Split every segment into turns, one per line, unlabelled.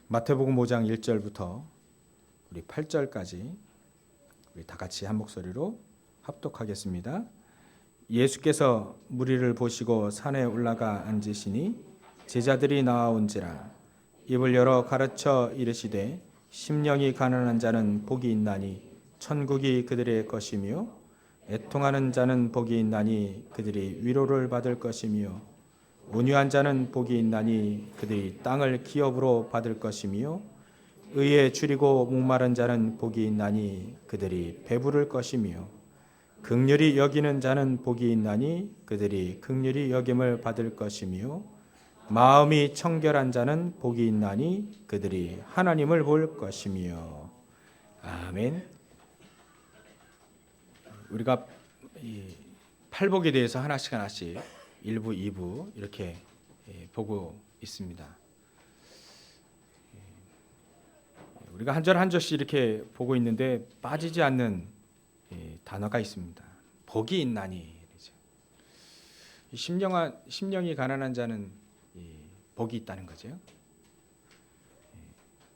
마태복음 5장 1절부터 우리 8절까지 우리 다 같이 한 목소리로 합독하겠습니다. 예수께서 무리를 보시고 산에 올라가 앉으시니 제자들이 나아온지라. 입을 열어 가르쳐 이르시되 심령이 가난한 자는 복이 있나니 천국이 그들의 것이며 애통하는 자는 복이 있나니 그들이 위로를 받을 것이며 온유한 자는 복이 있나니 그들이 땅을 기업으로 받을 것이며 의에 줄이고 목마른 자는 복이 있나니 그들이 배부를 것이며 긍휼히 여기는 자는 복이 있나니 그들이 긍휼히 여김을 받을 것이며 마음이 청결한 자는 복이 있나니 그들이 하나님을 볼 것이며. 아멘. 우리가 이 팔복에 대해서 하나씩 1부, 2부 이렇게 보고 있습니다. 우리가 한 절 한 절씩 이렇게 보고 있는데 빠지지 않는 단어가 있습니다. 복이 있나니. 심령이 가난한 자는 복이 있다는 거죠.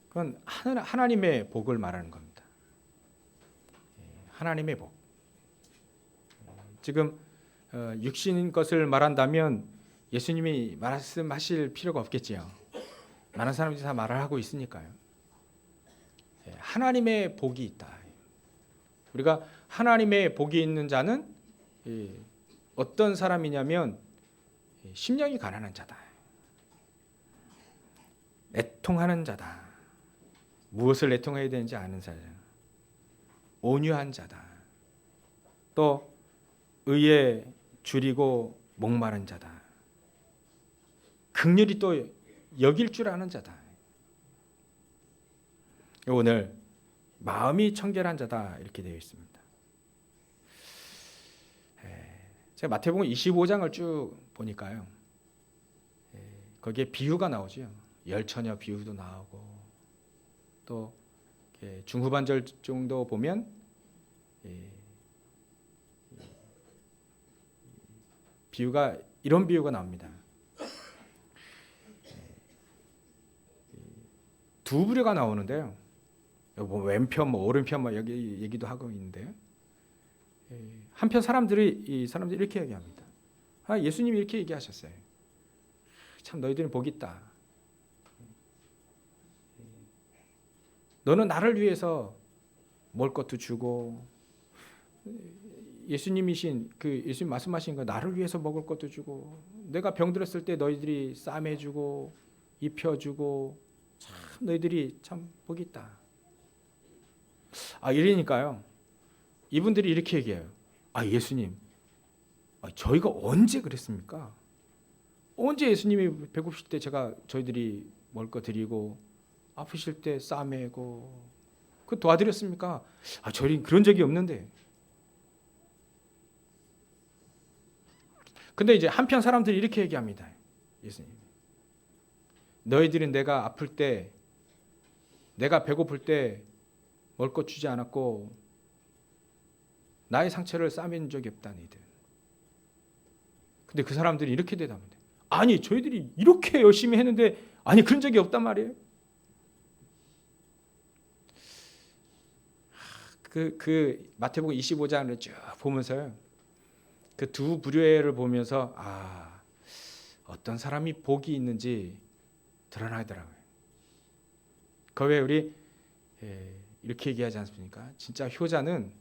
그건 하나님의 복을 말하는 겁니다. 하나님의 복. 지금 육신인 것을 말한다면 예수님이 말씀하실 필요가 없겠지요. 많은 사람들이 다 말을 하고 있으니까요. 하나님의 복이 있다. 우리가 하나님의 복이 있는 자는 어떤 사람이냐면 심령이 가난한 자다. 애통하는 자다. 무엇을 애통해야 되는지 아는 자다. 온유한 자다. 또 의에 줄이고 목마른 자다. 긍휼히 또 여길 줄 아는 자다. 오늘 마음이 청결한 자다 이렇게 되어 있습니다. 제가 마태복음 25장을 쭉 보니까요. 거기에 비유가 나오죠. 열처녀 비유도 나오고 또 중후반절 정도 보면 비유가 이런 비유가 나옵니다. 두 부류가 나오는데요. 뭐 왼편, 뭐 오른편, 뭐 여기 얘기도 하고 있는데요. 한편 사람들이 이렇게 얘기합니다. 예수님이 이렇게 얘기하셨어요. 참 너희들은 복이 있다. 너는 나를 위해서 먹을 것도 주고 예수님 말씀하신 거 나를 위해서 먹을 것도 주고 내가 병들었을 때 너희들이 싸매주고 입혀주고 참 너희들이 참 복이 있다. 이러니까요. 이분들이 이렇게 얘기해요. 예수님, 저희가 언제 그랬습니까? 언제 예수님이 배고프실 때 저희들이 먹을 거 드리고 아프실 때 싸매고 그 도와드렸습니까? 저희 그런 적이 없는데. 근데 이제 한편 사람들이 이렇게 얘기합니다. 예수님, 너희들은 내가 아플 때, 내가 배고플 때 먹을 것 주지 않았고 나의 상처를 싸맨 적이 없다 너희들. 근데 그 사람들이 이렇게 대답합니다. 아니 저희들이 이렇게 열심히 했는데 그런 적이 없단 말이에요. 그 마태복음 25장을 쭉 보면서요. 그 두 부류를 보면서 어떤 사람이 복이 있는지 드러나더라고요. 그 외에 우리 이렇게 얘기하지 않습니까? 진짜 효자는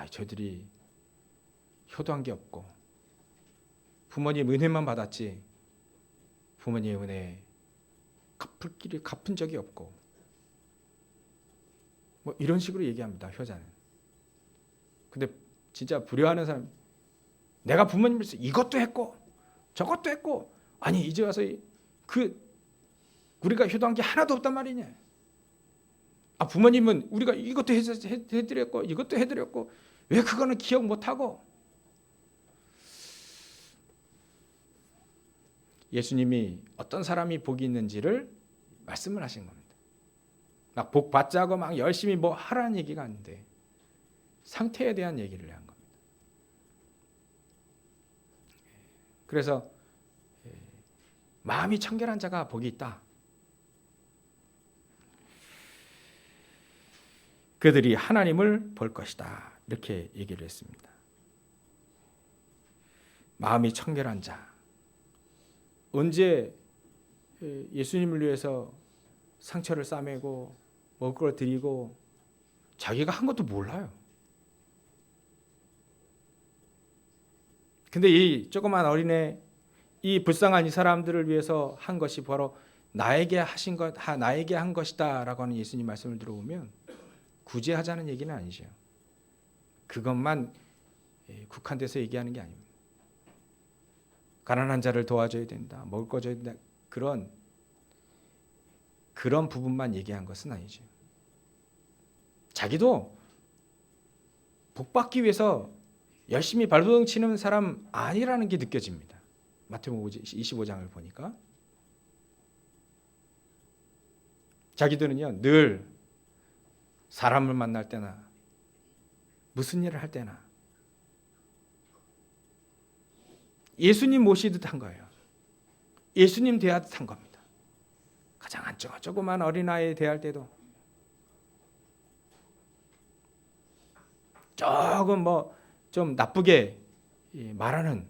저희들이 효도한 게 없고 부모님 은혜만 받았지 부모님 은혜 갚을 길이 갚은 적이 없고 뭐 이런 식으로 얘기합니다. 효자는. 근데 진짜 불효하는 사람, 내가 부모님을 위해서 이것도 했고 저것도 했고 이제 와서 우리가 효도한 게 하나도 없단 말이냐. 부모님은 우리가 이것도 해드렸고 이것도 해드렸고 왜 그거는 기억 못하고. 예수님이 어떤 사람이 복이 있는지를 말씀을 하신 겁니다. 막 복 받자고 막 열심히 뭐 하라는 얘기가 아닌데 상태에 대한 얘기를 한 겁니다. 그래서 마음이 청결한 자가 복이 있다. 그들이 하나님을 볼 것이다. 이렇게 얘기를 했습니다. 마음이 청결한 자. 언제 예수님을 위해서 상처를 싸매고 먹을 걸 드리고 자기가 한 것도 몰라요. 근데 이 조그만 어린애, 이 불쌍한 이 사람들을 위해서 한 것이 바로 나에게 한 것이다라고 하는 예수님 말씀을 들어보면 구제하자는 얘기는 아니죠. 그것만 국한돼서 얘기하는 게 아닙니다. 가난한 자를 도와줘야 된다, 먹을 거 줘야 된다, 그런 부분만 얘기한 것은 아니죠. 자기도 복받기 위해서 열심히 발버둥 치는 사람 아니라는 게 느껴집니다. 마태복음 25장을 보니까 자기들은요 늘 사람을 만날 때나 무슨 일을 할 때나 예수님 모시듯 한 거예요. 예수님 대하듯 한 겁니다. 가장 한쪽 조그만 어린아이 대할 때도 조금 좀 나쁘게 말하는,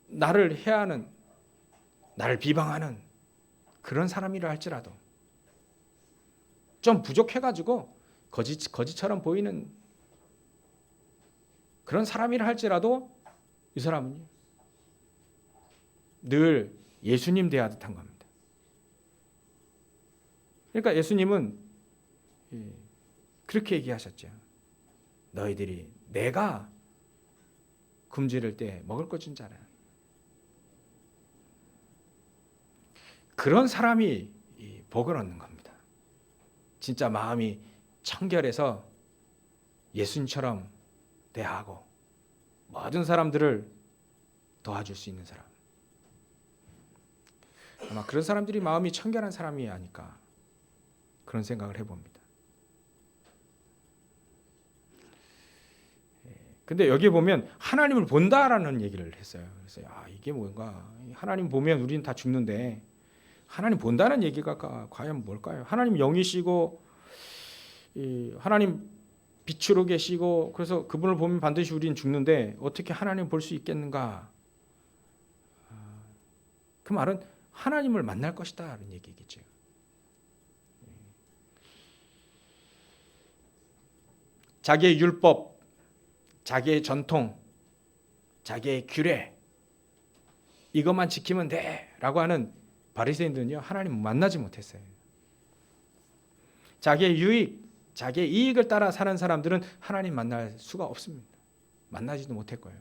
나를 해하는, 나를 비방하는 그런 사람이라 할지라도 좀 부족해가지고 거짓처럼 보이는 그런 사람이라 할지라도 이 사람은 늘 예수님 대하듯 한 겁니다. 그러니까 예수님은 그렇게 얘기하셨죠. 너희들이 내가 굶주릴 때 먹을 것 준 자라. 그런 사람이 복을 얻는 겁니다. 진짜 마음이 청결해서 예수님처럼 대하고 모든 사람들을 도와줄 수 있는 사람. 아마 그런 사람들이 마음이 청결한 사람이 아닐까 그런 생각을 해봅니다. 근데 여기 보면 하나님을 본다라는 얘기를 했어요. 그래서 이게 뭔가, 하나님 보면 우리는 다 죽는데 하나님 본다는 얘기가 과연 뭘까요? 하나님 영이시고 하나님 빛으로 계시고 그래서 그분을 보면 반드시 우리는 죽는데 어떻게 하나님 볼 수 있겠는가? 그 말은 하나님을 만날 것이다 라는 얘기겠죠. 자기의 율법, 자기의 전통, 자기의 규례 이것만 지키면 돼라고 하는 바리새인들은요 하나님을 만나지 못했어요. 자기의 유익, 자기의 이익을 따라 사는 사람들은 하나님 만날 수가 없습니다. 만나지도 못할 거예요.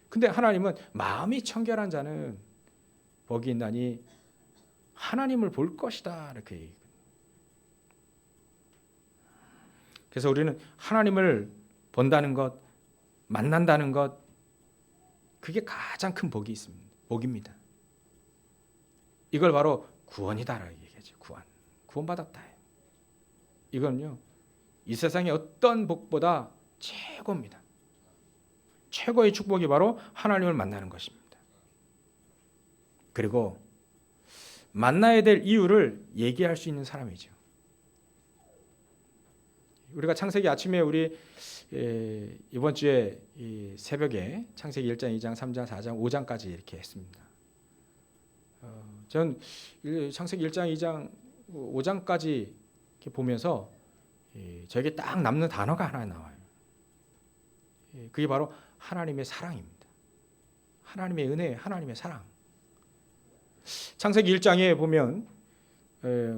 근데 하나님은 마음이 청결한 자는 복이 있나니 하나님을 볼 것이다 이렇게 얘기해요. 그래서 우리는 하나님을 본다는 것, 만난다는 것, 그게 가장 큰 복이 있습니다. 복입니다. 이걸 바로 구원이다라고 얘기하죠. 구원받았다. 이건요 이 세상의 어떤 복보다 최고입니다. 최고의 축복이 바로 하나님을 만나는 것입니다. 그리고 만나야 될 이유를 얘기할 수 있는 사람이죠. 우리가 창세기 아침에 우리 이번 주에 이 새벽에 창세기 1장, 2장, 3장, 4장, 5장까지 이렇게 했습니다. 전 창세기 1장, 2장, 5장까지 이렇게 보면서 저에게 딱 남는 단어가 하나 나와요. 그게 바로 하나님의 사랑입니다. 하나님의 은혜, 하나님의 사랑. 창세기 1장에 보면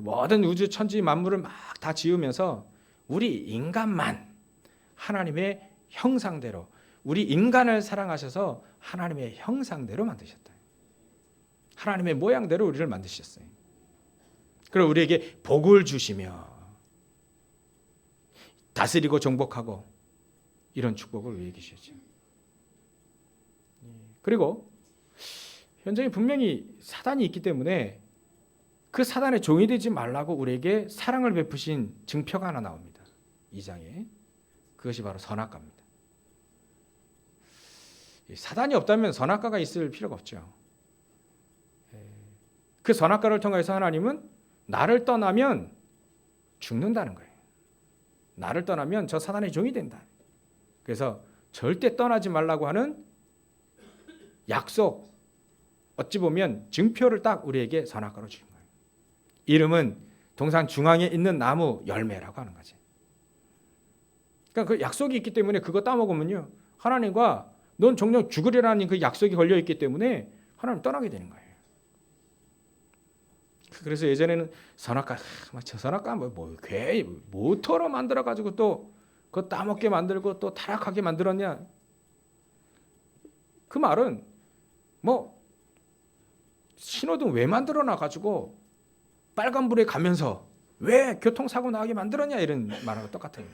모든 우주 천지 만물을 막 다 지으면서 우리 인간만 하나님의 형상대로, 우리 인간을 사랑하셔서 하나님의 형상대로 만드셨다. 하나님의 모양대로 우리를 만드셨어요. 그리고 우리에게 복을 주시며 다스리고 정복하고 이런 축복을 우리에게 주셨죠. 그리고 현장에 분명히 사단이 있기 때문에 그 사단의 종이 되지 말라고 우리에게 사랑을 베푸신 증표가 하나 나옵니다. 2장에. 그것이 바로 선악과입니다. 사단이 없다면 선악과가 있을 필요가 없죠. 그 선악과를 통해서 하나님은 나를 떠나면 죽는다는 거예요. 나를 떠나면 저 사단의 종이 된다. 그래서 절대 떠나지 말라고 하는 약속, 어찌 보면 증표를 딱 우리에게 선악과로 주신 거예요. 이름은 동산 중앙에 있는 나무 열매라고 하는 거지. 그러니까 그 약속이 있기 때문에 그거 따먹으면요, 하나님과 넌 정녕 죽으리라는 그 약속이 걸려 있기 때문에 하나님 떠나게 되는 거예요. 그래서 예전에는 선악과, 저 선악과 괴 모터로 만들어 가지고 또 그거 따먹게 만들고 또 타락하게 만들었냐? 그 말은 뭐 신호등 왜 만들어 놔 가지고 빨간불에 가면서 왜 교통사고 나게 만들었냐, 이런 말하고 똑같아요.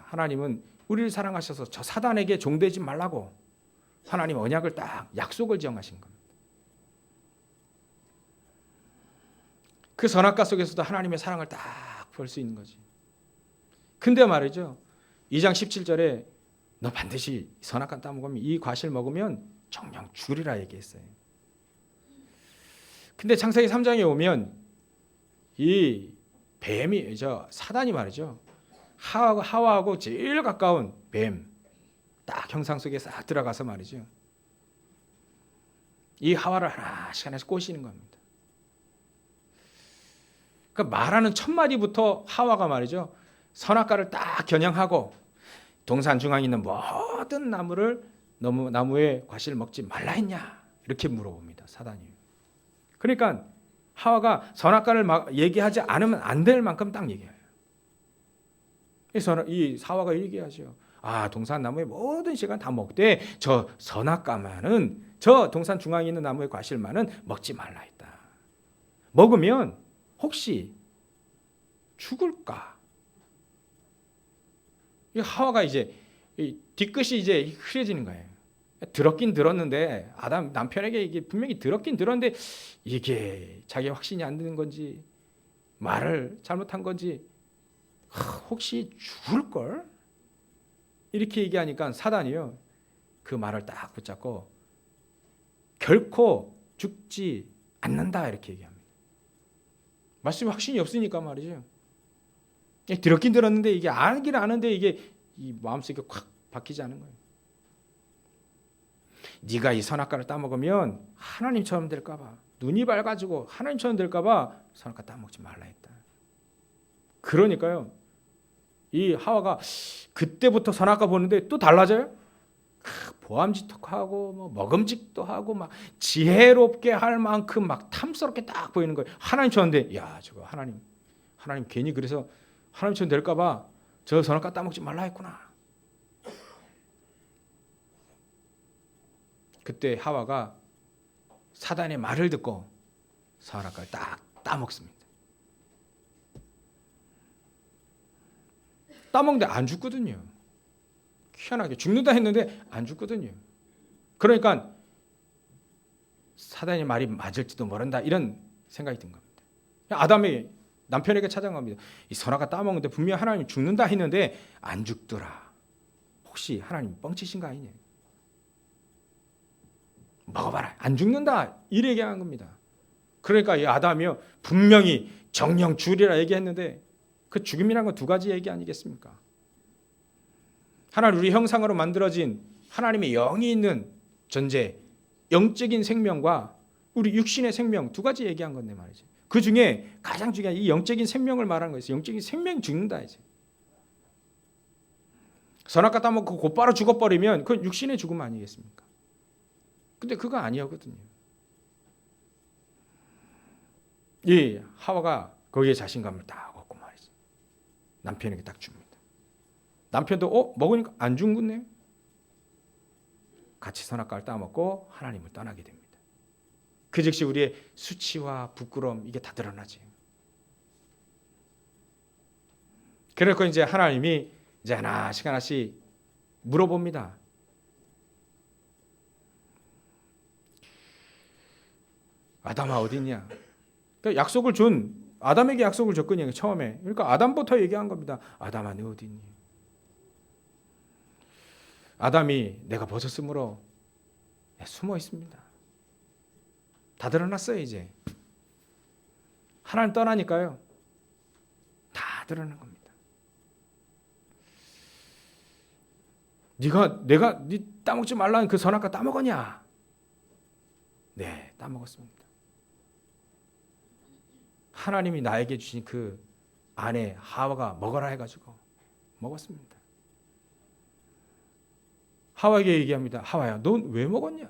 하나님은 우리를 사랑하셔서 저 사단에게 종되지 말라고 하나님 언약을 딱 약속을 지정하신 겁니다. 그 선악과 속에서도 하나님의 사랑을 딱 볼 수 있는 거지. 근데 말이죠, 2장 17절에 너 반드시 선악과 따먹으면, 이 과실 먹으면 정녕 죽으리라 얘기했어요. 근데 창세기 3장에 오면 이 뱀이, 사단이 말이죠, 하와하고 제일 가까운 뱀, 딱 형상 속에 싹 들어가서 말이죠, 이 하와를 하나씩 꼬시는 겁니다. 그러니까 말하는 첫 마디부터 하와가 말이죠, 선악과를 딱 겨냥하고 동산 중앙에 있는 모든 나무의 과실을 먹지 말라 했냐, 이렇게 물어봅니다, 사단이. 그러니까 하와가 선악과를 얘기하지 않으면 안 될 만큼 딱 얘기해요. 이 하와가 얘기하죠. 동산 나무의 모든 시간 다 먹되 저 선악과만은, 저 동산 중앙에 있는 나무의 과실만은 먹지 말라 했다. 먹으면 혹시 죽을까? 이 하와가 이제 뒤끝이 이제 흐려지는 거예요. 들었긴 들었는데, 아담 남편에게 이게 분명히 들었긴 들었는데 이게 자기 확신이 안 드는 건지 말을 잘못한 건지, 혹시 죽을 걸? 이렇게 얘기하니까 사단이요, 그 말을 딱 붙잡고 결코 죽지 않는다, 이렇게 얘기합니다. 말씀에 확신이 없으니까 말이죠. 들었긴 들었는데 이게 알긴 아는데 이게 이 마음속에 확 박히지 않은 거예요. 네가 이 선악과를 따먹으면 하나님처럼 될까 봐, 눈이 밝아지고 하나님처럼 될까 봐 선악과 따먹지 말라 했다. 그러니까요, 이 하와가 그때부터 선악과 보는데 또 달라져요. 보암직하고 뭐 먹음직도 하고 막 지혜롭게 할 만큼 막 탐스럽게 딱 보이는 거예요. 하나님처럼 돼. 야, 저거 하나님 괜히 그래서 하나님처럼 될까 봐 저 선악과 따먹지 말라 했구나. 그때 하와가 사단의 말을 듣고 선악과를 딱 따먹습니다. 따먹는데 안 죽거든요. 희한하게 죽는다 했는데 안 죽거든요. 그러니까 사단의 말이 맞을지도 모른다, 이런 생각이 든 겁니다. 아담이 남편에게 찾아간 겁니다. 이 선악과 따먹는데 분명 하나님 죽는다 했는데 안 죽더라. 혹시 하나님 뻥치신 거 아니냐? 먹어봐라, 안 죽는다, 이래 얘기한 겁니다. 그러니까 이 아담이요, 분명히 정령 죽으리라 얘기했는데 그 죽음이란 건 두 가지 얘기 아니겠습니까? 하나님 우리 형상으로 만들어진 하나님의 영이 있는 존재, 영적인 생명과 우리 육신의 생명, 두 가지 얘기한 건데 말이죠. 그 중에 가장 중요한 이 영적인 생명을 말하는 거예요. 영적인 생명이 죽는다 이제. 선악과 따먹고 곧바로 죽어버리면 그건 육신의 죽음 아니겠습니까? 근데 그거 아니었거든요. 이 하와가 거기에 자신감을 딱 얻고 말이죠, 남편에게 딱 줍니다. 남편도 먹으니까 안 죽겠네. 같이 선악과를 따먹고 하나님을 떠나게 됩니다. 그 즉시 우리의 수치와 부끄러움, 이게 다 드러나지. 그래서 이제 하나님이 이제 하나씩 물어봅니다. 아담아 어디 있냐? 그러니까 아담에게 약속을 줬거든요, 처음에. 그러니까 아담부터 얘기한 겁니다. 아담아 너 어디 있니? 아담이 내가 벗었으므로 숨어 있습니다. 다 드러났어요 이제. 하나님 떠나니까요. 다 드러나는 겁니다. 내가 네 따먹지 말라는 그 선악과 따먹었냐? 네, 따먹었습니다. 하나님이 나에게 주신 그 아내 하와가 먹어라 해가지고 먹었습니다. 하와에게 얘기합니다. 하와야, 넌 왜 먹었냐?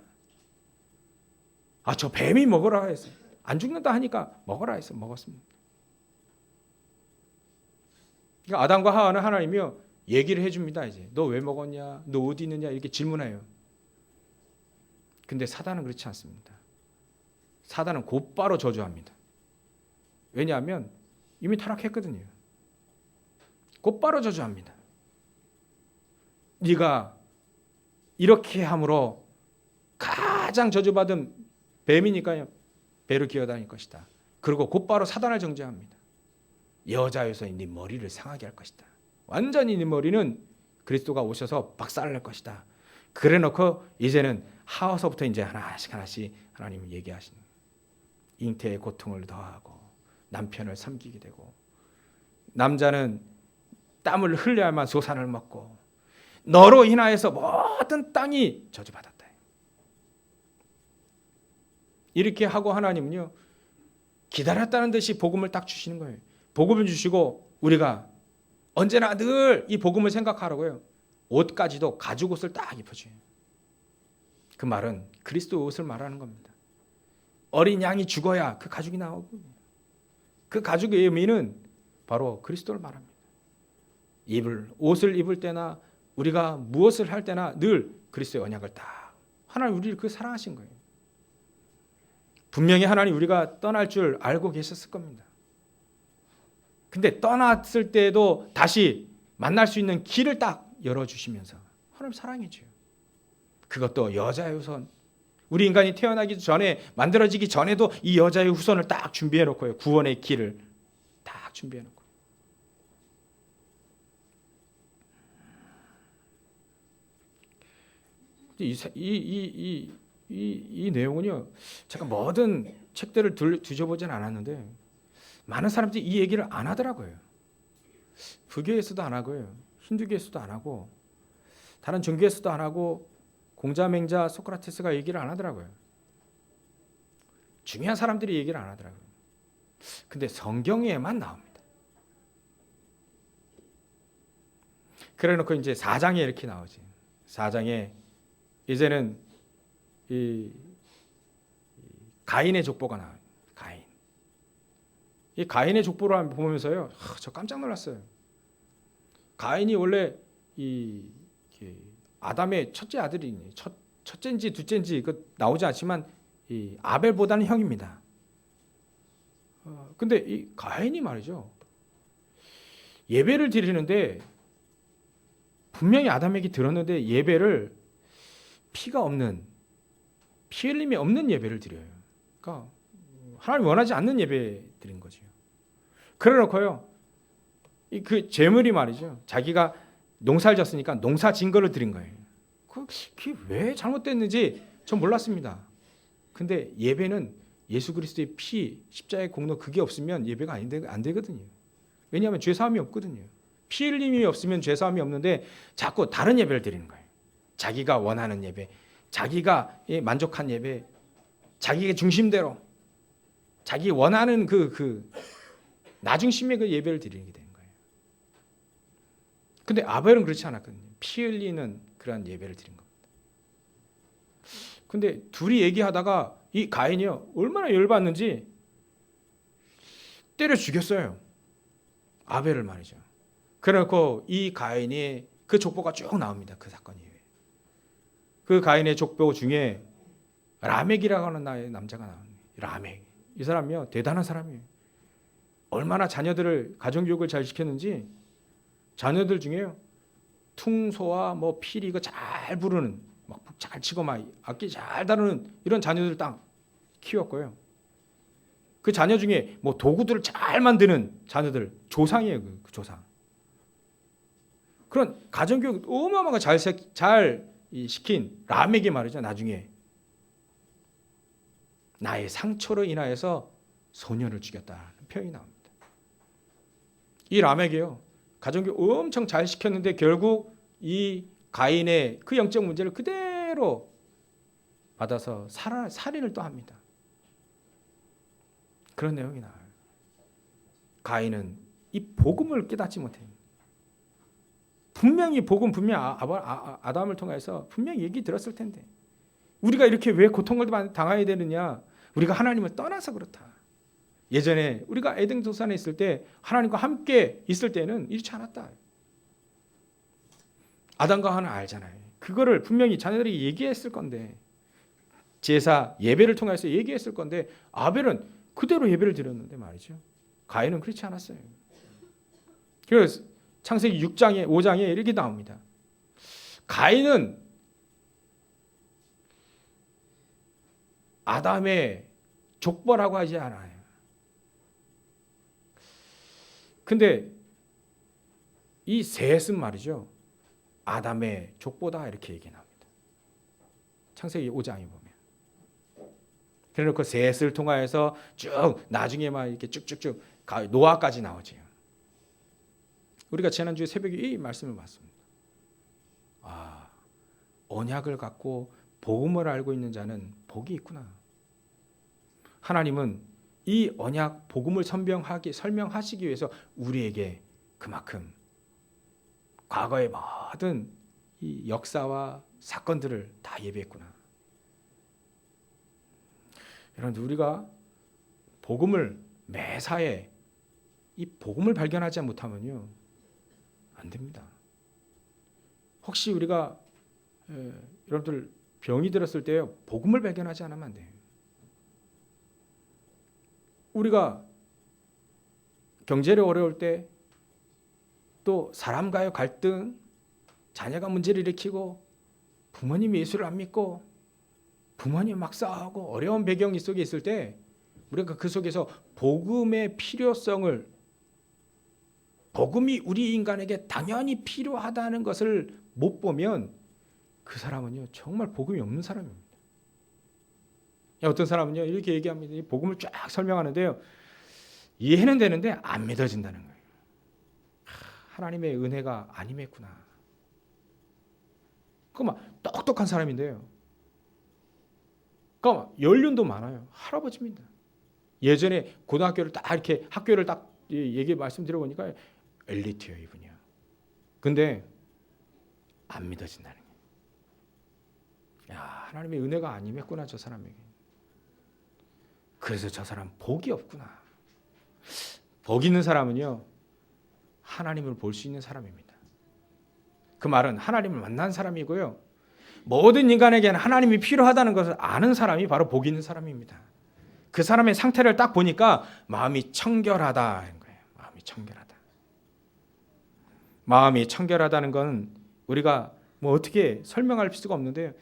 저 뱀이 먹으라 했어. 안 죽는다 하니까 먹어라 해서 먹었습니다. 그러니까 아담과 하와는 하나님이요 얘기를 해줍니다. 이제 너 왜 먹었냐? 너 어디 있느냐? 이렇게 질문해요. 근데 사단은 그렇지 않습니다. 사단은 곧바로 저주합니다. 왜냐하면 이미 타락했거든요. 곧바로 저주합니다. 네가 이렇게 함으로 가장 저주받은 뱀이니까요. 배를 기어다닐 것이다. 그리고 곧바로 사단을 정죄합니다. 여자여서 네 머리를 상하게 할 것이다. 완전히 네 머리는 그리스도가 오셔서 박살을 낼 것이다. 그래놓고 이제는 하와서부터 이제 하나씩 하나님이 얘기하시는 잉태의 고통을 더하고 남편을 섬기게 되고 남자는 땀을 흘려야만 소산을 먹고 너로 인하여서 모든 땅이 저주받았다. 이렇게 하고 하나님은요 기다렸다는 듯이 복음을 딱 주시는 거예요. 복음을 주시고 우리가 언제나 늘 이 복음을 생각하라고요. 옷까지도 가죽 옷을 딱 입혀줘요. 그 말은 그리스도 옷을 말하는 겁니다. 어린 양이 죽어야 그 가죽이 나오고 그 가죽의 의미는 바로 그리스도를 말합니다. 옷을 입을 때나 우리가 무엇을 할 때나 늘 그리스도의 언약을 딱 하나님 우리를 그 사랑하신 거예요. 분명히 하나님 우리가 떠날 줄 알고 계셨을 겁니다. 근데 떠났을 때도 다시 만날 수 있는 길을 딱 열어주시면서 하나님 사랑해줘요. 그것도 여자의 후손. 우리 인간이 태어나기 전에 만들어지기 전에도 이 여자의 후손을 딱 준비해 놓고요. 구원의 길을 딱 준비해 놓고. 이 내용은요. 제가 모든 책들을 뒤져보진 않았는데 많은 사람들이 이 얘기를 안 하더라고요. 불교에서도 안 하고요. 힌두교에서도 안 하고 다른 종교에서도 안 하고 공자맹자 소크라테스가 얘기를 안 하더라고요. 중요한 사람들이 얘기를 안 하더라고요. 근데 성경에만 나옵니다. 그래놓고 이제 4장에 이렇게 나오지. 4장에 이제는 이 가인의 족보가 나와요. 가인. 이 가인의 족보를 보면서요, 저 깜짝 놀랐어요. 가인이 원래 이 아담의 첫째 아들이 첫째인지 둘째인지 그 나오지 않지만 이 아벨보다는 형입니다. 근데 이 가인이 말이죠. 예배를 드리는데 분명히 아담에게 들었는데 예배를 피가 없는 피 흘림이 없는 예배를 드려요. 그러니까 하나님 원하지 않는 예배 드린 거죠. 그래놓고요. 그 제물이 말이죠. 자기가 농사를 졌으니까 농사 진 거를 드린 거예요. 그게 왜 잘못됐는지 전 몰랐습니다. 근데 예배는 예수 그리스도의 피, 십자가의 공로 그게 없으면 예배가 안 되거든요. 왜냐하면 죄 사함이 없거든요. 피 흘림이 없으면 죄 사함이 없는데 자꾸 다른 예배를 드리는 거예요. 자기가 원하는 예배, 자기가 만족한 예배, 자기의 중심대로 자기 원하는 그 나중심의 그 예배를 드리게 되는 거예요. 근데 아벨은 그렇지 않았거든요. 피 흘리는 그런 예배를 드린 겁니다. 근데 둘이 얘기하다가 이 가인이요 얼마나 열받는지 때려 죽였어요. 아벨을 말이죠. 그래놓고 이 가인이 그 족보가 쭉 나옵니다. 그 사건이. 그 가인의 족보 중에 라멕이라고 하는 나의 남자가 나옵니다. 라멕. 이 사람이요 대단한 사람이에요. 얼마나 자녀들을 가정교육을 잘 시켰는지 자녀들 중에요 퉁소와 뭐 피리 이거 잘 부르는 막 잘 치고 막 악기 잘 다루는 이런 자녀들을 딱 키웠고요. 그 자녀 중에 뭐 도구들을 잘 만드는 자녀들 조상이에요. 그 조상. 그런 가정교육 어마어마하게 잘 시킨 라멕이 말이죠. 나중에 나의 상처로 인하여서 소년을 죽였다는 표현이 나옵니다. 이 라멕이요, 가정교육 엄청 잘 시켰는데 결국 이 가인의 그 영적 문제를 그대로 받아서 살인을 또 합니다. 그런 내용이 나와요. 가인은 이 복음을 깨닫지 못해요. 분명히 복음, 분명히 아담을 통해서 분명히 얘기 들었을 텐데 우리가 이렇게 왜 고통을 당해야 되느냐? 우리가 하나님을 떠나서 그렇다. 예전에 우리가 에덴 동산에 있을 때 하나님과 함께 있을 때는 이렇지 않았다. 아담과 하와는 알잖아요. 그거를 분명히 자녀들이 얘기했을 건데, 제사 예배를 통해서 얘기했을 건데 아벨은 그대로 예배를 드렸는데 말이죠. 가인은 그렇지 않았어요. 그래서 창세기 6장에 5장에 이렇게 나옵니다. 가인은 아담의 족보라고 하지 않아요. 근데 이 셋은 말이죠, 아담의 족보다 이렇게 얘기 나옵니다. 창세기 5장에 보면. 그래놓고 셋을 통하여서 쭉 나중에 막 이렇게 쭉쭉쭉 노아까지 나오지요. 우리가 지난주에 새벽에 이 말씀을 봤습니다. 언약을 갖고 복음을 알고 있는 자는 복이 있구나. 하나님은 이 언약 복음을 설명하시기 위해서 우리에게 그만큼 과거의 모든 이 역사와 사건들을 다 예비했구나. 여러분, 우리가 복음을 매사에 이 복음을 발견하지 못하면요 안 됩니다. 혹시 우리가 여러분들 병이 들었을 때 복음을 발견하지 않으면 안 돼요. 우리가 경제로 어려울 때, 또 사람과의 갈등, 자녀가 문제를 일으키고 부모님이 예수를 안 믿고 부모님 막 싸우고 어려운 배경 속에 있을 때 우리가 그 속에서 복음의 필요성을, 복음이 우리 인간에게 당연히 필요하다는 것을 못 보면 그 사람은요 정말 복음이 없는 사람입니다. 어떤 사람은요 이렇게 얘기합니다. 이 복음을 쫙 설명하는데요, 이해는 되는데 안 믿어진다는 거예요. 하나님의 은혜가 안 임했구나. 그막 똑똑한 사람인데요, 그러니까 연륜도 많아요. 할아버지입니다. 예전에 고등학교를 딱 이렇게 학교를 딱 얘기 말씀드려보니까 엘리트예요 이분이요. 근데 안 믿어진다는 거예요. 야, 하나님의 은혜가 안 임했구나 저 사람에게. 그래서 저 사람 복이 없구나. 복 있는 사람은요 하나님을 볼 수 있는 사람입니다. 그 말은 하나님을 만난 사람이고요, 모든 인간에게는 하나님이 필요하다는 것을 아는 사람이 바로 복 있는 사람입니다. 그 사람의 상태를 딱 보니까 마음이 청결하다는 거예요. 마음이 청결하다. 마음이 청결하다는 건 우리가 뭐 어떻게 설명할 수가 없는데요,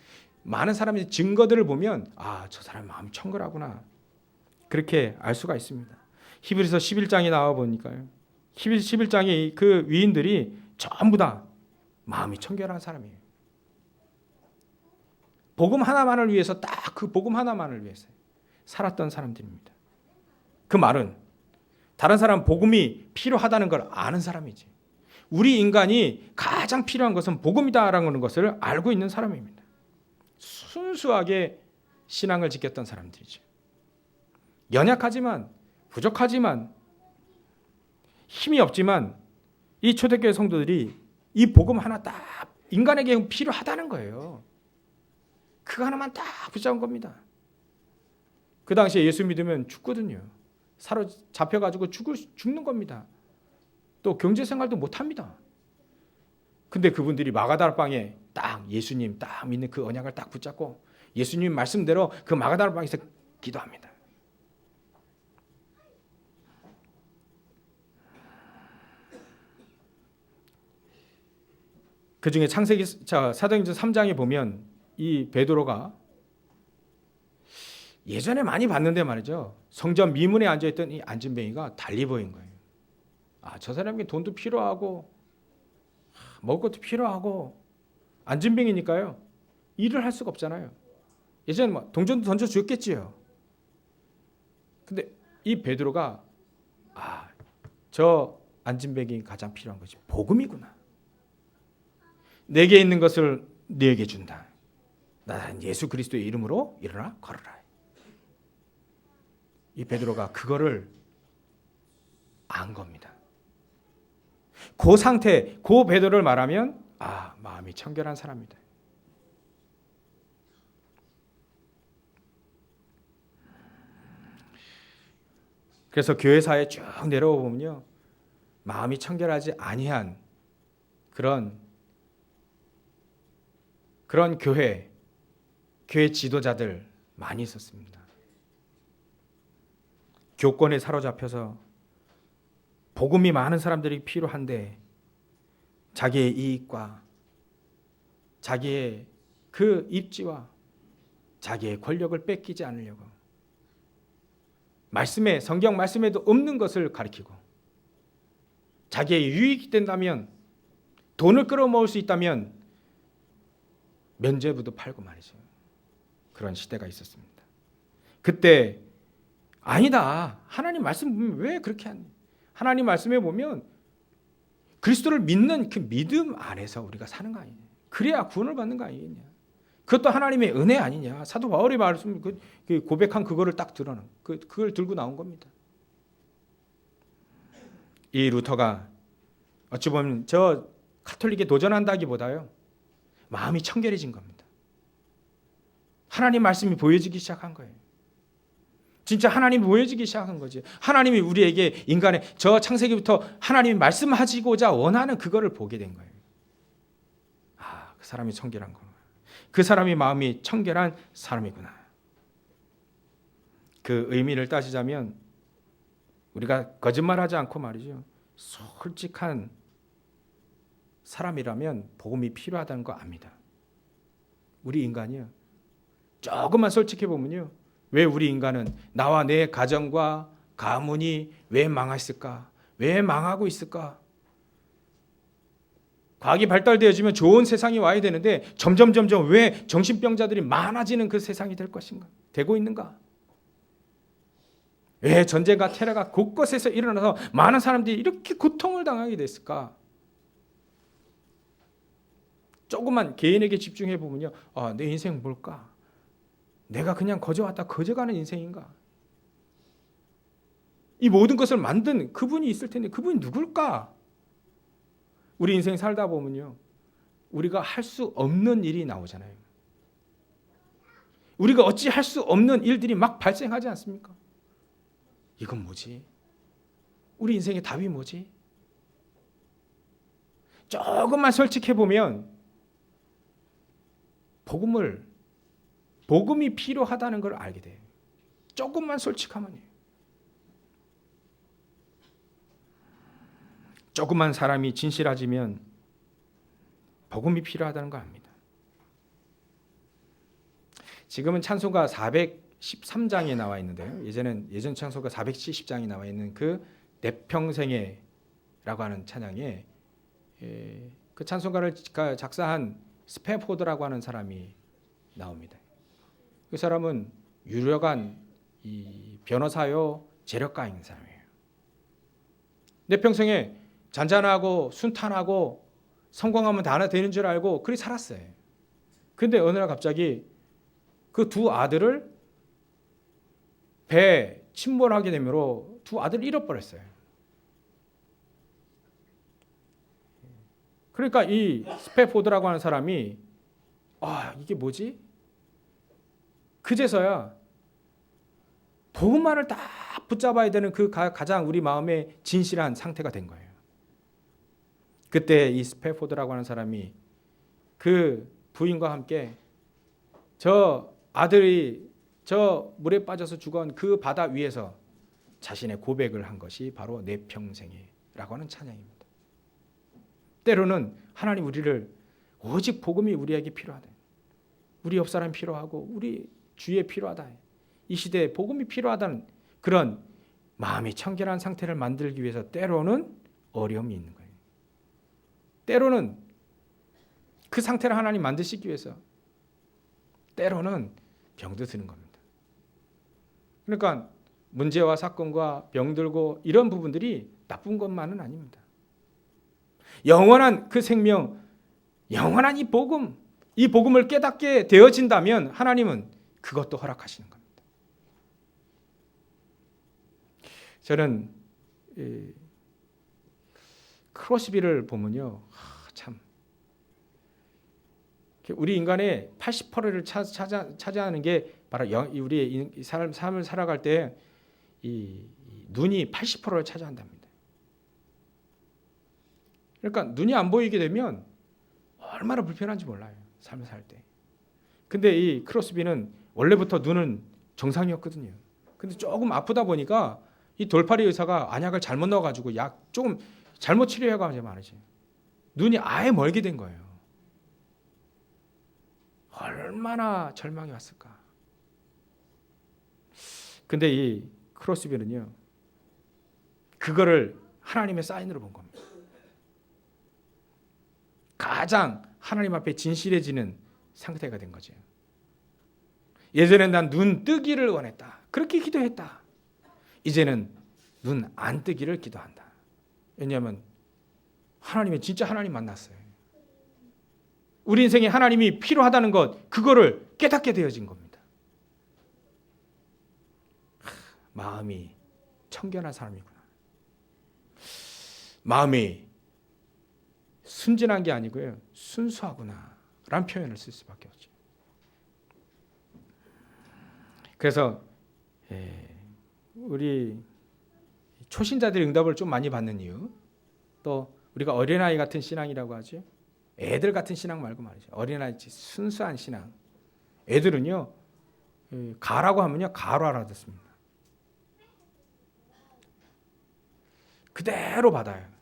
많은 사람의 증거들을 보면 저 사람 마음이 청결하구나, 그렇게 알 수가 있습니다. 히브리서 11장에 나와 보니까요, 11장의 그 위인들이 전부 다 마음이 청결한 사람이에요. 복음 하나만을 위해서, 딱 그 복음 하나만을 위해서 살았던 사람들입니다. 그 말은 다른 사람 복음이 필요하다는 걸 아는 사람이지, 우리 인간이 가장 필요한 것은 복음이다라는 것을 알고 있는 사람입니다. 순수하게 신앙을 지켰던 사람들이죠. 연약하지만, 부족하지만, 힘이 없지만 이 초대교회 성도들이 이 복음 하나 딱 인간에게 필요하다는 거예요. 그거 하나만 딱 붙잡은 겁니다. 그 당시에 예수 믿으면 죽거든요. 사로잡혀가지고 죽는 겁니다. 또 경제생활도 못합니다. 근데 그분들이 마가다락방에 딱 예수님 딱 믿는 그 언약을 딱 붙잡고 예수님 말씀대로 그 마가다락방에서 기도합니다. 그 중에 사도행전 3장에 보면 이 베드로가 예전에 많이 봤는데 말이죠, 성전 미문에 앉아있던 이 안진뱅이가 달리 보인 거예요. 저 사람에게 돈도 필요하고 먹을 것도 필요하고 안진뱅이니까요 일을 할 수가 없잖아요. 예전에 뭐 동전도 던져주었겠지요. 근데 이 베드로가 저 안진뱅이 가장 필요한 것이 복음이구나. 내게 있는 것을 네게 준다. 나는 예수 그리스도의 이름으로 일어나 걸어라. 이 베드로가 그거를 안 겁니다. 그 상태, 그 베드로를 말하면 마음이 청결한 사람이다. 그래서 교회사에 쭉 내려와 보면요, 마음이 청결하지 아니한 그런 교회 지도자들 많이 있었습니다. 교권에 사로잡혀서 복음이 많은 사람들이 필요한데 자기의 이익과 자기의 그 입지와 자기의 권력을 뺏기지 않으려고 성경 말씀에도 없는 것을 가리키고 자기의 유익이 된다면, 돈을 끌어모을 수 있다면 면죄부도 팔고 말이죠. 그런 시대가 있었습니다. 그때 아니다. 하나님 말씀 보면 왜 그렇게 하니? 하나님 말씀에 보면 그리스도를 믿는 그 믿음 안에서 우리가 사는 거 아니냐. 그래야 구원을 받는 거 아니겠냐. 그것도 하나님의 은혜 아니냐. 사도 바울이 말씀 고백한 그거를 딱 드러낸 그걸 들고 나온 겁니다. 이 루터가 어찌 보면 저 가톨릭에 도전한다기보다요, 마음이 청결해진 겁니다. 하나님 말씀이 보여지기 시작한 거예요. 진짜 하나님이 보여지기 시작한 거지. 하나님이 우리에게 인간의 저 창세기부터 하나님이 말씀하시고자 원하는 그거를 보게 된 거예요. 그 사람이 청결한 거구나. 그 사람이 마음이 청결한 사람이구나. 그 의미를 따지자면 우리가 거짓말하지 않고 말이죠, 솔직한 사람이라면 복음이 필요하다는 거 압니다. 우리 인간이요, 조금만 솔직해 보면요, 왜 우리 인간은 나와 내 가정과 가문이 왜 망했을까? 왜 망하고 있을까? 과학이 발달되어지면 좋은 세상이 와야 되는데 점점 왜 정신병자들이 많아지는 그 세상이 될 것인가? 되고 있는가? 왜 전쟁과 테러가 곳곳에서 일어나서 많은 사람들이 이렇게 고통을 당하게 됐을까? 조금만 개인에게 집중해 보면요, 내 인생 뭘까? 내가 그냥 거저왔다 거저가는 인생인가? 이 모든 것을 만든 그분이 있을 텐데 그분이 누굴까? 우리 인생 살다 보면요, 우리가 할 수 없는 일이 나오잖아요. 우리가 어찌 할 수 없는 일들이 막 발생하지 않습니까? 이건 뭐지? 우리 인생의 답이 뭐지? 조금만 솔직해 보면 복음이 필요하다는 걸 알게 돼요. 조금만 솔직하면요. 조금만 사람이 진실해지면 복음이 필요하다는 걸 압니다. 지금은 찬송가 413장에 나와 있는데요. 예전 찬송가 470장이 나와 있는 그 내 평생에라고 하는 찬양에 그 찬송가를 작사한 스패포드라고 하는 사람이 나옵니다. 그 사람은 유력한 이 변호사요 재력가인 사람이에요. 내 평생에 잔잔하고 순탄하고 성공하면 다 하나 되는 줄 알고 그리 살았어요. 근데 어느 날 갑자기 그 두 아들을 배에 침몰하게 되므로 두 아들을 잃어버렸어요. 그러니까 이 스패포드라고 하는 사람이 이게 뭐지? 그제서야 복음만을 딱 붙잡아야 되는 그 가장 우리 마음에 진실한 상태가 된 거예요. 그때 이 스패포드라고 하는 사람이 그 부인과 함께 저 아들이 저 물에 빠져서 죽은 그 바다 위에서 자신의 고백을 한 것이 바로 내 평생에라고 하는 찬양입니다. 때로는 하나님 우리를 오직 복음이 우리에게 필요하다. 우리 옆 사람이 필요하고 우리 주위에 필요하다. 이 시대에 복음이 필요하다는 그런 마음이 청결한 상태를 만들기 위해서 때로는 어려움이 있는 거예요. 때로는 그 상태를 하나님 만드시기 위해서 때로는 병도 드는 겁니다. 그러니까 문제와 사건과 병들고 이런 부분들이 나쁜 것만은 아닙니다. 영원한 그 생명, 영원한 이 복음을 깨닫게 되어진다면 하나님은 그것도 허락하시는 겁니다. 저는 크로스비를 보면요, 참 우리 인간의 80%를 차지하는 게 바로 우리의 삶을 살아갈 때 이 눈이 80%를 차지한답니다. 그러니까 눈이 안 보이게 되면 얼마나 불편한지 몰라요, 삶을 살 때. 근데 이 크로스비는 원래부터 눈은 정상이었거든요. 근데 조금 아프다 보니까 이 돌팔이 의사가 안약을 잘못 넣어가지고 약 조금 잘못 치료해가지고 말이지, 눈이 아예 멀게 된 거예요. 얼마나 절망이 왔을까. 근데 이 크로스비는요, 그거를 하나님의 사인으로 본 겁니다. 가장 하나님 앞에 진실해지는 상태가 된 거죠. 예전엔 난 눈 뜨기를 원했다, 그렇게 기도했다. 이제는 눈 안 뜨기를 기도한다. 왜냐하면 하나님이 진짜 하나님 만났어요. 우리 인생에 하나님이 필요하다는 것, 그거를 깨닫게 되어진 겁니다. 마음이 청결한 사람이구나. 마음이 순진한 게 아니고요, 순수하구나 라는 표현을 쓸 수밖에 없죠. 그래서 우리 초신자들이 응답을 좀 많이 받는 이유, 또 우리가 어린아이 같은 신앙이라고 하죠. 애들 같은 신앙 말고 말이죠, 어린아이 순수한 신앙. 애들은요, 가라고 하면요 가로 알아듣습니다. 그대로 받아요.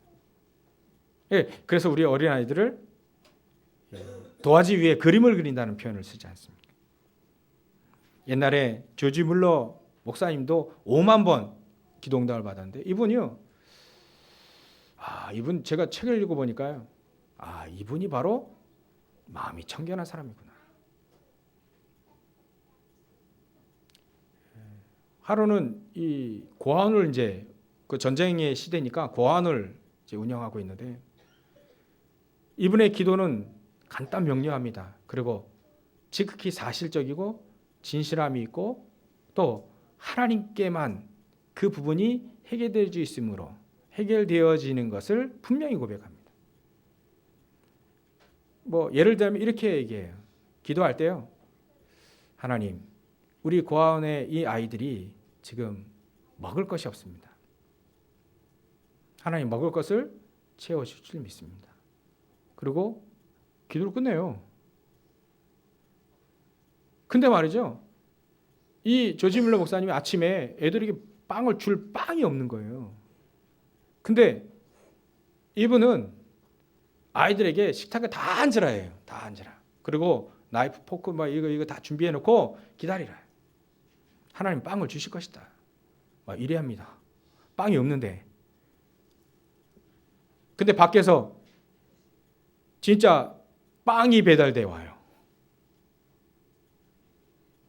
그래서 우리 어린아이들을 도화지 위에 그림을 그린다는 표현을 쓰지 않습니까? 옛날에 조지 물러 목사님도 5만 번 기도응답을 받았는데, 이분이요, 이분 제가 책을 읽어보니까요, 이분이 바로 마음이 청결한 사람이구나. 하루는 이 고아원을 이제 그 전쟁의 시대니까 고아원을 이제 운영하고 있는데, 이분의 기도는 간단 명료합니다. 그리고 지극히 사실적이고 진실함이 있고, 또 하나님께만 그 부분이 해결될 수 있으므로 해결되어지는 것을 분명히 고백합니다. 예를 들면 이렇게 얘기해요. 기도할 때요, 하나님, 우리 고아원의 이 아이들이 지금 먹을 것이 없습니다. 하나님, 먹을 것을 채워주실 줄 믿습니다. 그리고 기도를 끝내요. 근데 말이죠, 이 조지 밀러 목사님이 아침에 애들에게 빵을 줄 빵이 없는 거예요. 근데 이분은 아이들에게 식탁에 다 앉으라 해요. 다 앉으라. 그리고 나이프, 포크 이거 다 준비해 놓고 기다리라. 하나님 빵을 주실 것이다. 이래 합니다. 빵이 없는데. 근데 밖에서 진짜 빵이 배달돼 와요.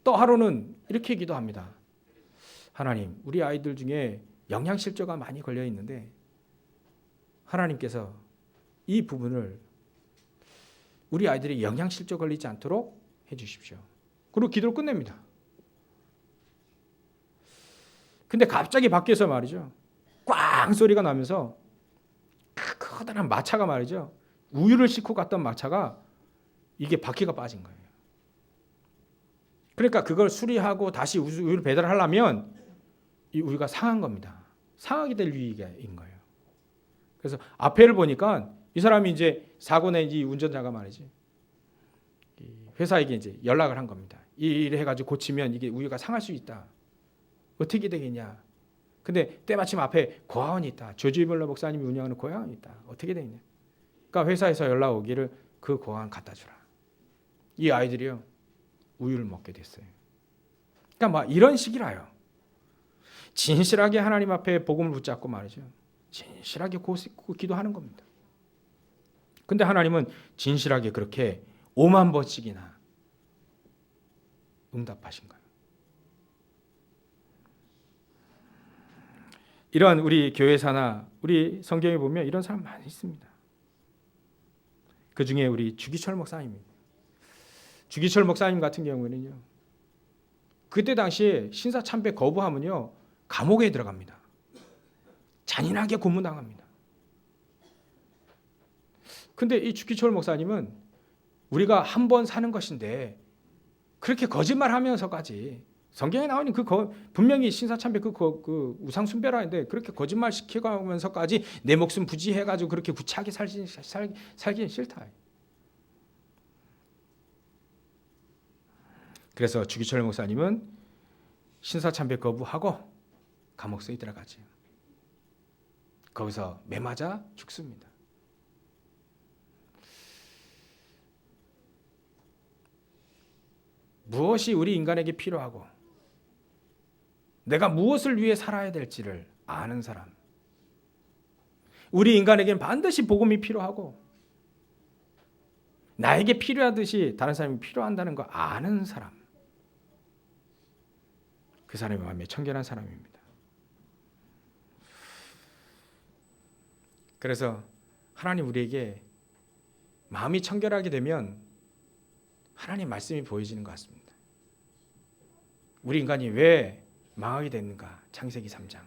또 하루는 이렇게 기도합니다. 하나님, 우리 아이들 중에 영양실조가 많이 걸려 있는데 하나님께서 이 부분을 우리 아이들이 영양실조 걸리지 않도록 해주십시오. 그리고 기도를 끝냅니다. 근데 갑자기 밖에서 말이죠, 꽝 소리가 나면서 커다란 마차가 말이죠, 우유를 싣고 갔던 마차가 이게 바퀴가 빠진 거예요. 그러니까 그걸 수리하고 다시 우유를 배달하려면 이 우유가 상한 겁니다. 상하게 될 위기인 거예요. 그래서 앞에를 보니까 이 사람이 이제 사고 낸 이 운전자가 말이지, 회사에게 이제 연락을 한 겁니다. 이 일을 해가지고 고치면 이게 우유가 상할 수 있다. 어떻게 되겠냐? 근데 때마침 앞에 고아원이 있다. 조지 밀러 목사님이 운영하는 고아원이 있다. 어떻게 되겠냐? 그러니까 회사에서 연락 오기를 그 고아원 갖다 주라. 이 아이들이요, 우유를 먹게 됐어요. 그러니까 이런 식이라요. 진실하게 하나님 앞에 복음을 붙잡고 말이죠, 진실하게 기도하는 겁니다. 근데 하나님은 진실하게 그렇게 5만 번씩이나 응답하신 거예요. 이런 우리 교회사나 우리 성경에 보면 이런 사람 많이 있습니다. 그 중에 우리 주기철 목사님입니다. 주기철 목사님 같은 경우는요, 그때 당시에 신사참배 거부하면요 감옥에 들어갑니다. 잔인하게 고문당합니다. 근데 이 주기철 목사님은 우리가 한 번 사는 것인데 그렇게 거짓말하면서까지 성경에 나오는 분명히 신사참배 그 우상 숭배라는데 그렇게 거짓말 시켜가면서까지 내 목숨 부지해가지고 그렇게 구차하게 살기는 싫다. 그래서 주기철 목사님은 신사참배 거부하고 감옥서에 들어가죠. 거기서 매 맞아 죽습니다. 무엇이 우리 인간에게 필요하고 내가 무엇을 위해 살아야 될지를 아는 사람. 우리 인간에게는 반드시 복음이 필요하고 나에게 필요하듯이 다른 사람이 필요한다는 거 아는 사람. 그 사람의 마음이 청결한 사람입니다. 그래서 하나님 우리에게 마음이 청결하게 되면 하나님 말씀이 보여지는 것 같습니다. 우리 인간이 왜 망하게 됐는가? 창세기 3장.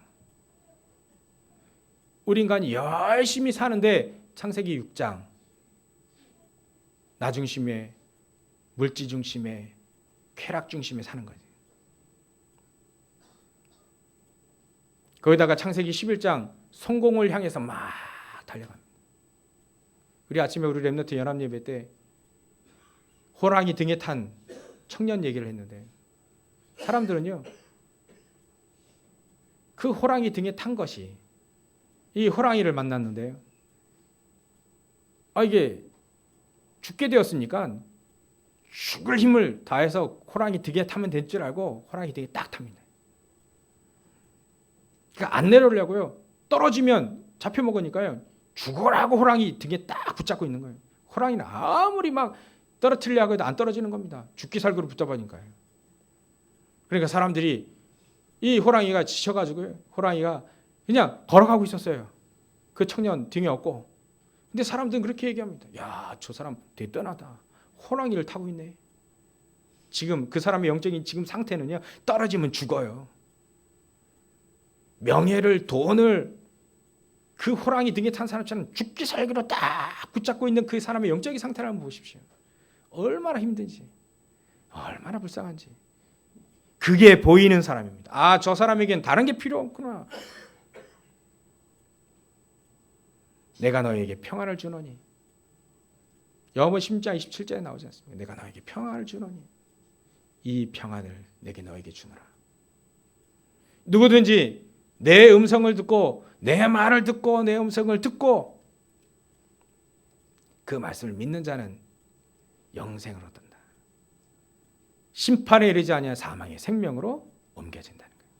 우리 인간이 열심히 사는데 창세기 6장. 나 중심에, 물질 중심에, 쾌락 중심에 사는 거지. 거기다가 창세기 11장 성공을 향해서 막 달려갑니다. 우리 아침에 우리 렘넌트 연합 예배 때 호랑이 등에 탄 청년 얘기를 했는데 사람들은요 그 호랑이 등에 탄 것이 이 호랑이를 만났는데요. 이게 죽게 되었으니까 죽을 힘을 다해서 호랑이 등에 타면 될 줄 알고 호랑이 등에 딱 탑니다. 그러니까 안 내려오려고요. 떨어지면 잡혀 먹으니까요. 죽어라고 호랑이 등에 딱 붙잡고 있는 거예요. 호랑이는 아무리 막 떨어뜨리려고 해도 안 떨어지는 겁니다. 죽기 살기로 붙잡으니까요. 그러니까 사람들이 이 호랑이가 지쳐가지고요. 호랑이가 그냥 걸어가고 있었어요. 그 청년 등에 업고. 근데 사람들은 그렇게 얘기합니다. 야, 저 사람 대단하다. 호랑이를 타고 있네. 지금 그 사람의 영적인 지금 상태는요. 떨어지면 죽어요. 명예를 돈을 그 호랑이 등에 탄 사람처럼 죽기 살기로 딱 붙잡고 있는 그 사람의 영적인 상태를 한번 보십시오. 얼마나 힘든지, 얼마나 불쌍한지. 그게 보이는 사람입니다. 저 사람에겐 다른 게 필요 없구나. 내가 너에게 평안을 주노니. 여호와 10장 27절에 나오지 않습니까? 내가 너에게 평안을 주노니 이 평안을 내게 너에게 주노라. 누구든지 내 음성을 듣고 내 말을 듣고 내 음성을 듣고 그 말씀을 믿는 자는 영생을 얻는다. 심판에 이르지 아니한 사망의 생명으로 옮겨진다는 거예요.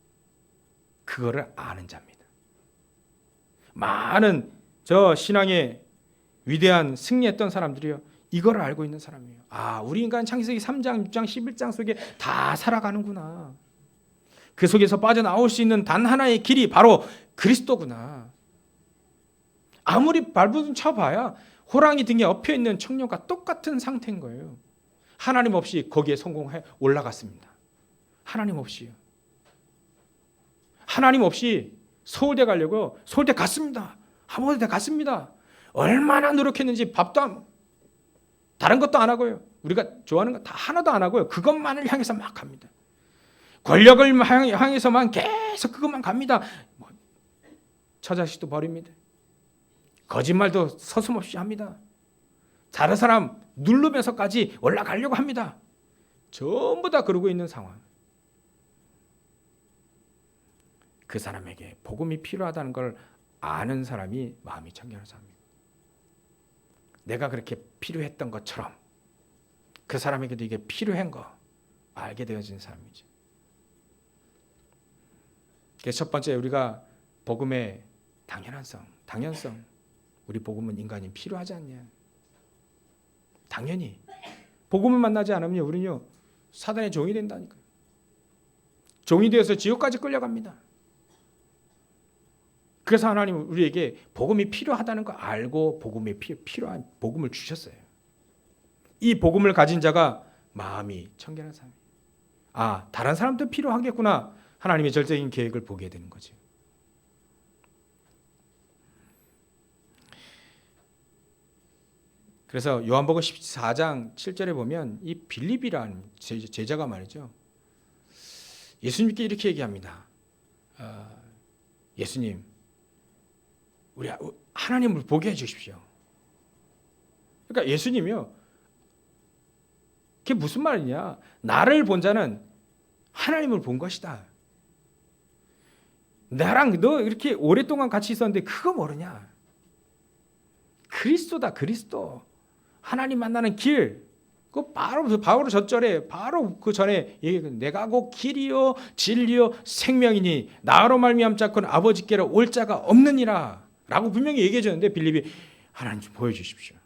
그거를 아는 자입니다. 많은 저 신앙의 위대한 승리했던 사람들이요. 이걸 알고 있는 사람이에요. 우리 인간 창세기 3장, 6장, 11장 속에 다 살아가는구나. 그 속에서 빠져나올 수 있는 단 하나의 길이 바로 그리스도구나. 아무리 발버둥 쳐봐야 호랑이 등에 엎여있는 청년과 똑같은 상태인 거예요. 하나님 없이 거기에 성공해 올라갔습니다. 하나님 없이요. 하나님 없이 서울대 가려고 서울대 갔습니다. 하버드대 갔습니다. 얼마나 노력했는지 밥도 다른 것도 안 하고요. 우리가 좋아하는 거 다 하나도 안 하고요. 그것만을 향해서 막 갑니다. 권력을 향해서만 계속 그것만 갑니다. 처자식도 버립니다. 거짓말도 서슴없이 합니다. 다른 사람 누르면서까지 올라가려고 합니다. 전부 다 그러고 있는 상황. 그 사람에게 복음이 필요하다는 걸 아는 사람이 마음이 청결한 사람입니다. 내가 그렇게 필요했던 것처럼 그 사람에게도 이게 필요한 거 알게 되어진 사람이죠. 그래서 첫 번째 우리가 복음의 당연성. 우리 복음은 인간이 필요하지 않냐. 당연히 복음을 만나지 않으면 우리는요 사단의 종이 된다니까요. 종이 되어서 지옥까지 끌려갑니다. 그래서 하나님은 우리에게 복음이 필요하다는 거 알고 복음이 필요한 복음을 주셨어요. 이 복음을 가진 자가 마음이 청결한 사람이에요. 다른 사람도 필요하겠구나. 하나님의 절대적인 계획을 보게 되는 거죠. 그래서 요한복음 14장 7절에 보면 이 빌립이라는 제자가 말이죠. 예수님께 이렇게 얘기합니다. 예수님, 우리 하나님을 보게 해주십시오. 그러니까 예수님이요. 그게 무슨 말이냐? 나를 본 자는 하나님을 본 것이다. 나랑 너 이렇게 오랫동안 같이 있었는데 그거 모르냐? 그리스도다, 그리스도. 하나님 만나는 길. 그 바로 저절에 바로 그 전에 내가 곧 길이요 진리요 생명이니 나로 말미암 자고는 아버지께로 올 자가 없느니라 라고 분명히 얘기해 줬는데 빌립이 하나님 좀 보여주십시오.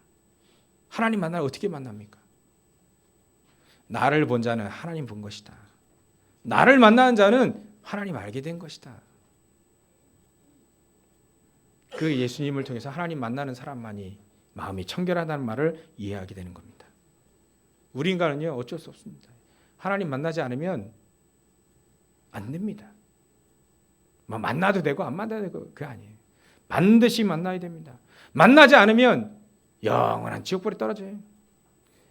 하나님 만나면 어떻게 만납니까? 나를 본 자는 하나님 본 것이다. 나를 만나는 자는 하나님 알게 된 것이다. 그 예수님을 통해서 하나님 만나는 사람만이 마음이 청결하다는 말을 이해하게 되는 겁니다. 우리 인간은요 어쩔 수 없습니다. 하나님 만나지 않으면 안 됩니다. 만나도 되고 안 만나도 되고 그게 아니에요. 반드시 만나야 됩니다. 만나지 않으면 영원한 지옥불에 떨어져요.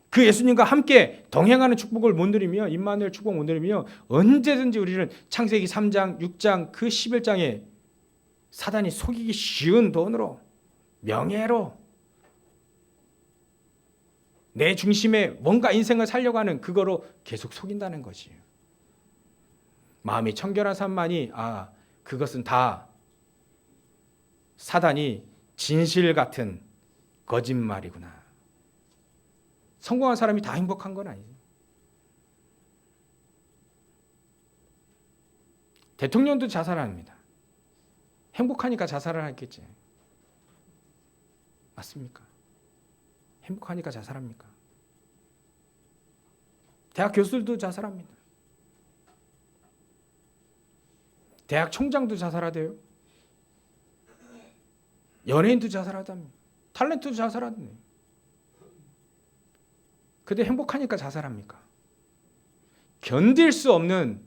그 예수님과 함께 동행하는 축복을 못 누리며 임마누엘 축복 못 누리며 언제든지 우리는 창세기 3장 6장 그 11장에 사단이 속이기 쉬운 돈으로 명예로 내 중심에 뭔가 인생을 살려고 하는 그거로 계속 속인다는 것이에요. 마음이 청결한 사람만이 그것은 다 사단이 진실 같은 거짓말이구나. 성공한 사람이 다 행복한 건 아니죠. 대통령도 자살합니다. 행복하니까 자살을 하겠지. 맞습니까? 행복하니까 자살합니까? 대학 교수들도 자살합니다. 대학 총장도 자살하대요. 연예인도 자살하답니다. 탤런트도 자살하답니다. 근데 행복하니까 자살합니까? 견딜 수 없는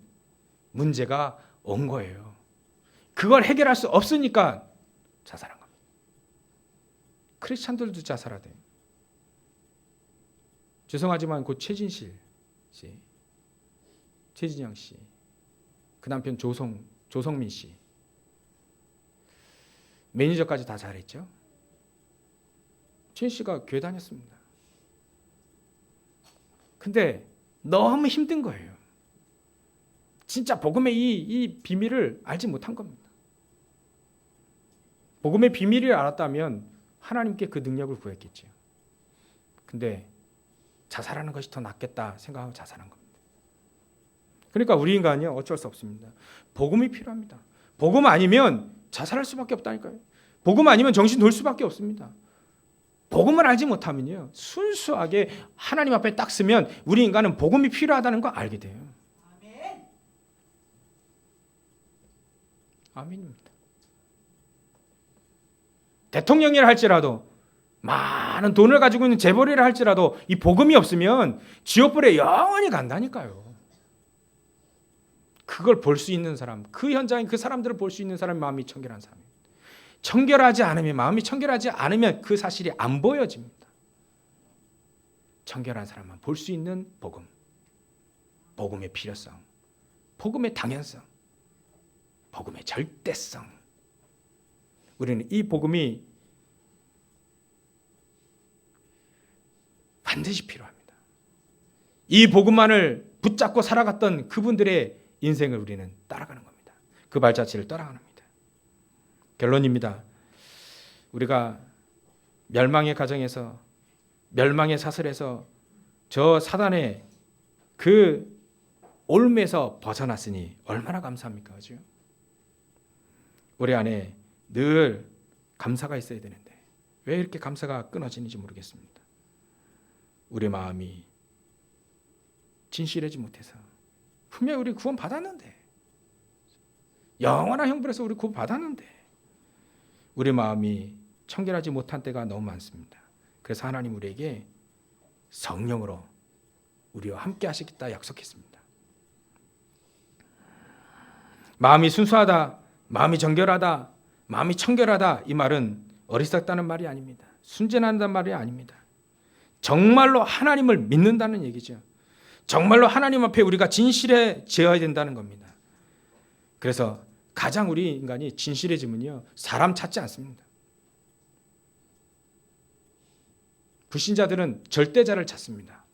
문제가 온 거예요. 그걸 해결할 수 없으니까 자살한 겁니다. 크리스찬들도 자살하대요. 죄송하지만 곧 최진실 씨, 최진영 씨, 그 남편 조성민 씨, 매니저까지 다 잘했죠. 최진 씨가 교회 다녔습니다. 근데 너무 힘든 거예요. 진짜 복음의 이 비밀을 알지 못한 겁니다. 복음의 비밀을 알았다면 하나님께 그 능력을 구했겠죠. 근데 자살하는 것이 더 낫겠다 생각하고 자살한 겁니다. 그러니까 우리 인간은요 어쩔 수 없습니다. 복음이 필요합니다. 복음 아니면 자살할 수밖에 없다니까요. 복음 아니면 정신 돌 수밖에 없습니다. 복음을 알지 못하면요 순수하게 하나님 앞에 딱 서면 우리 인간은 복음이 필요하다는 거 알게 돼요. 아멘. 아멘입니다. 대통령이라 할지라도 많은 돈을 가지고 있는 재벌이라 할지라도 이 복음이 없으면 지옥불에 영원히 간다니까요. 그걸 볼 수 있는 사람, 그 현장에 그 사람들을 볼 수 있는 사람이 마음이 청결한 사람입니다. 청결하지 않으면, 마음이 청결하지 않으면 그 사실이 안 보여집니다. 청결한 사람만 볼 수 있는 복음, 복음의 필요성, 복음의 당연성, 복음의 절대성. 우리는 이 복음이 반드시 필요합니다. 이 복음만을 붙잡고 살아갔던 그분들의 인생을 우리는 따라가는 겁니다. 그 발자취를 따라가는 겁니다. 결론입니다. 우리가 멸망의 가정에서 멸망의 사슬에서 저 사단의 그 올무에서 벗어났으니 얼마나 감사합니까? 그죠? 우리 안에 늘 감사가 있어야 되는데 왜 이렇게 감사가 끊어지는지 모르겠습니다. 우리 마음이 진실하지 못해서 분명히 우리 구원 받았는데 영원한 형벌에서 우리 구원 받았는데 우리 마음이 청결하지 못한 때가 너무 많습니다. 그래서 하나님 우리에게 성령으로 우리와 함께 하시겠다 약속했습니다. 마음이 순수하다, 마음이 정결하다, 마음이 청결하다, 이 말은 어리석다는 말이 아닙니다. 순진하다는 말이 아닙니다. 정말로 하나님을 믿는다는 얘기죠. 정말로 하나님 앞에 우리가 진실해져야 된다는 겁니다. 그래서 가장 우리 인간이 진실해지면요, 사람 찾지 않습니다. 불신자들은 절대자를 찾습니다.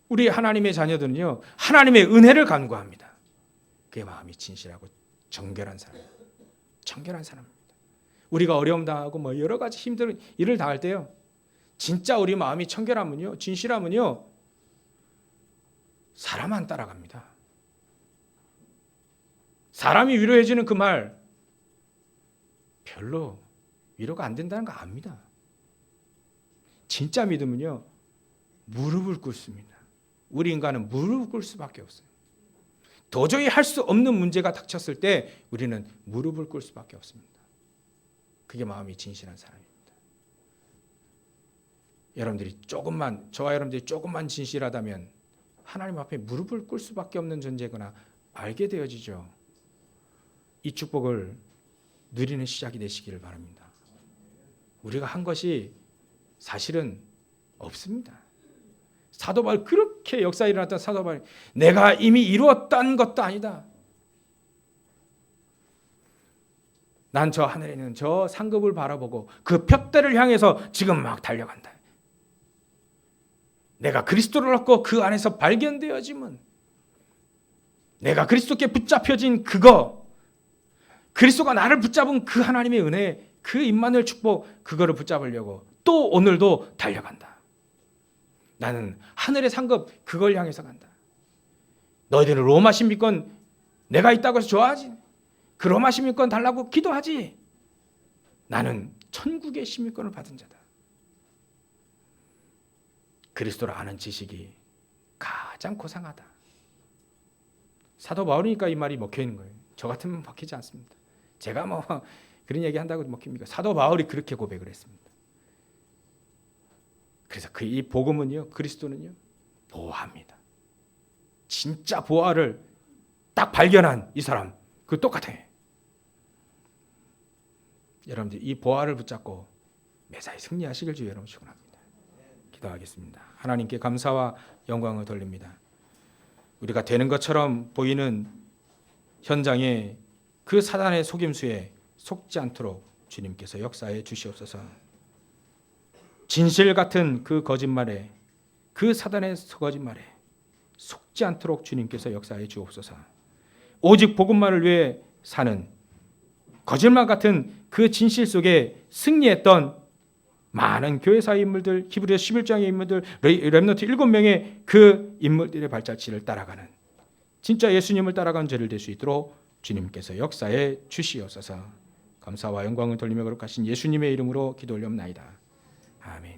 우리 하나님의 자녀들은요, 하나님의 은혜를 간구합니다. 그게 마음이 진실하고 정결한 사람, 청결한 사람입니다. 우리가 어려움 당하고 뭐 여러 가지 힘든 일을 당할 때요, 진짜 우리 마음이 청결하면요, 진실하면요, 사람 안 따라갑니다. 사람이 위로해주는 그 말 별로 위로가 안 된다는 거 압니다. 진짜 믿음은요, 무릎을 꿇습니다. 우리 인간은 무릎을 꿇을 수밖에 없어요. 도저히 할 수 없는 문제가 닥쳤을 때 우리는 무릎을 꿇을 수밖에 없습니다. 그게 마음이 진실한 사람입니다. 여러분들이 조금만, 저와 여러분들이 조금만 진실하다면 하나님 앞에 무릎을 꿇을 수밖에 없는 존재거나 알게 되어지죠. 이 축복을 누리는 시작이 되시기를 바랍니다. 우리가 한 것이 사실은 없습니다. 사도 바울, 그렇게 역사에 일어났던 사도 바울이 내가 이미 이루었다는 것도 아니다. 난 저 하늘에 있는 저 상급을 바라보고 그 푯대를 향해서 지금 막 달려간다. 내가 그리스도를 얻고 그 안에서 발견되어짐은, 내가 그리스도께 붙잡혀진 그거, 그리스도가 나를 붙잡은 그 하나님의 은혜, 그 임마누엘 축복, 그거를 붙잡으려고 또 오늘도 달려간다. 나는 하늘의 상급 그걸 향해서 간다. 너희들은 로마 시민권 내가 있다고 해서 좋아하지. 그 로마 시민권 달라고 기도하지. 나는 천국의 시민권을 받은 자다. 그리스도를 아는 지식이 가장 고상하다. 사도 바울이니까 이 말이 먹혀 있는 거예요. 저 같으면 먹히지 않습니다. 제가 뭐 그런 얘기 한다고 먹힙니까? 사도 바울이 그렇게 고백을 했습니다. 그래서 그 이 복음은요, 그리스도는요, 보화입니다. 진짜 보화를 딱 발견한 이 사람, 그 똑같아요. 여러분들 이 보화를 붙잡고 매사에 승리하시길 주의 여러분 축원합니다. 기도하겠습니다. 하나님께 감사와 영광을 돌립니다. 우리가 되는 것처럼 보이는 현장에 그 사단의 속임수에 속지 않도록 주님께서 역사해 주시옵소서. 진실 같은 그 거짓말에, 그 사단의 거짓말에 속지 않도록 주님께서 역사해 주옵소서. 오직 복음만을 위해 사는 거짓말 같은 그 진실 속에 승리했던 많은 교회사의 인물들, 히브리서 11장의 인물들, 렘넌트 7명의 그 인물들의 발자취를 따라가는, 진짜 예수님을 따라가는 저를 될 수 있도록 주님께서 역사해 주시옵소서. 감사와 영광을 돌리며 거룩하신 예수님의 이름으로 기도 올려옵나이다. 아멘.